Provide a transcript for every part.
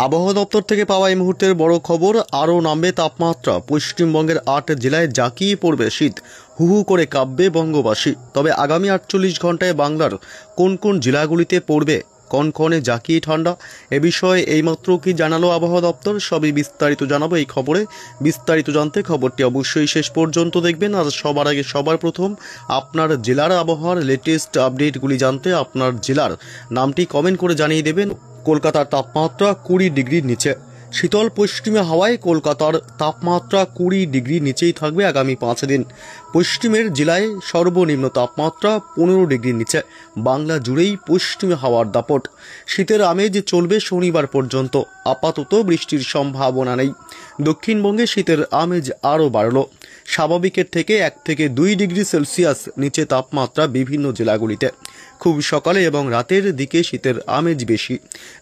আবহাওয়া দপ্তর থেকে পাওয়া এই মুহূর্তের বড় খবর, আরও নামবে তাপমাত্রা। পশ্চিমবঙ্গের ৮ জেলায় জাঁকিয়ে পড়বে শীত, হু হু করে কাঁপবে বঙ্গবাসী। তবে আগামী ৪৮ ঘন্টায় বাংলার কোন কোন জেলাগুলিতে পড়বে কনকনে জাঁকিয়ে ঠান্ডা, এ বিষয়ে এইমাত্র কি জানালো আবহাওয়া দপ্তর, সবই বিস্তারিত জানাবো এই খবরে। বিস্তারিত জানতে খবরটি অবশ্যই শেষ পর্যন্ত দেখবেন। আর সবার আগে সবার প্রথম আপনার জেলার আবহাওয়ার লেটেস্ট আপডেটগুলি জানতে আপনার জেলার নামটি কমেন্ট করে জানিয়ে দেবেন। কলকাতার তাপমাত্রা ২০ ডিগ্রির নিচে। শীতল পশ্চিমে হাওয়ায় কলকাতার তাপমাত্রা ২০ ডিগ্রির নিচেই থাকবে আগামী ৫ দিন। পশ্চিমের জেলায় সর্বনিম্ন তাপমাত্রা ১৫ ডিগ্রির নিচে। বাংলা জুড়েই পশ্চিমে হাওয়ার দাপট। শীতের আমেজ চলবে শনিবার পর্যন্ত। আপাতত বৃষ্টির সম্ভাবনা নেই। দক্ষিণবঙ্গে শীতের আমেজ আরও বাড়ল। স্বাভাবিকের থেকে ১ থেকে ২ ডিগ্রি সেলসিয়াস নিচে তাপমাত্রা বিভিন্ন জেলাগুলিতে। খুব সকালে এবং রাতের দিকে শীতের আমেজ বেশি,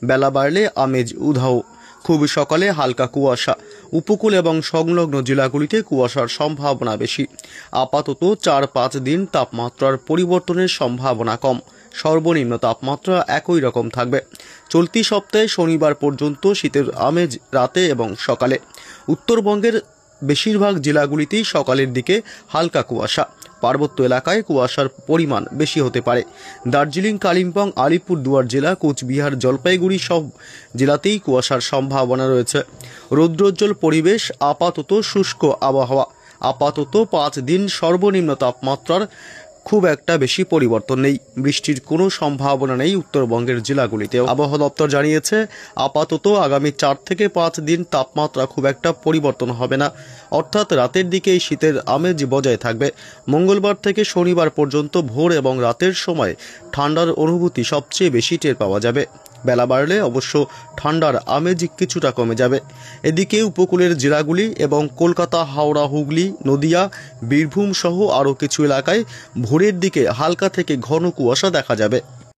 বেলা বাড়লে আমেজ উধাও। খুব সকালে হালকা কুয়াশা, উপকূল এবং সংলগ্ন জেলাগুলিতে কুয়াশার সম্ভাবনা বেশি। আপাতত ৪-৫ দিন তাপমাত্রার পরিবর্তনের সম্ভাবনা কম। সর্বনিম্ন তাপমাত্রা একই রকম থাকবে। চলতি সপ্তাহে শনিবার পর্যন্ত শীতের আমেজ রাতে এবং সকালে। উত্তরবঙ্গের বেশিরভাগ জেলাগুলিতেই সকালের দিকে হালকা কুয়াশা। পার্বত্য এলাকায় কুয়াশার পরিমাণ বেশি হতে পারে। দার্জিলিং, কালিম্পং, আলিপুরদুয়ার জেলা, কোচবিহার, জলপাইগুড়ি সব জেলাতেই কুয়াশার সম্ভাবনা রয়েছে। রৌদ্রোজ্জ্বল পরিবেশ, আপাতত শুষ্ক আবহাওয়া। আপাতত ৫ দিন সর্বনিম্ন তাপমাত্রার খুব একটা বেশি পরিবর্তন নেই। বৃষ্টির কোনো সম্ভাবনা নেই উত্তরবঙ্গের জেলাগুলিতেও। আবহাওয়া দপ্তর জানিয়েছে আপাতত আগামী ৪ থেকে ৫ দিন তাপমাত্রা খুব একটা পরিবর্তন হবে না, অর্থাৎ রাতের দিকেই শীতের আমেজ বজায় থাকবে। মঙ্গলবার থেকে শনিবার পর্যন্ত ভোর এবং রাতের সময় ঠান্ডার অনুভূতি সবচেয়ে বেশি টের পাওয়া যাবে। বেলা বাড়লে অবশ্য ঠান্ডার আমেজ কিছুটা কমে যাবে। এদিকে উপকূলের জেলাগুলি এবং কলকাতা, হাওড়া, হুগলি, নদিয়া, বীরভূম সহ আরও কিছু এলাকায় ভোরের দিকে হালকা থেকে ঘন কুয়াশা দেখা যাবে।